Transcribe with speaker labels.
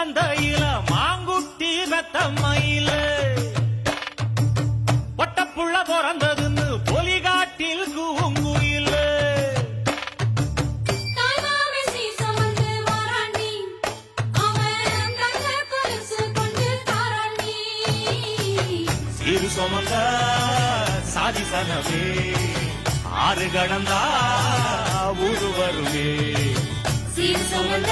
Speaker 1: மந்தையில மாங்குட்டி ரத்தம்மையில பொட்டப்புள்ள பிறந்ததுன்னு பொலிகாட்டில் கூங்குயில சீரு சுமந்த சாதி சனவே ஆறு கடந்தா ஊரு வருவே
Speaker 2: சீர் சுமந்த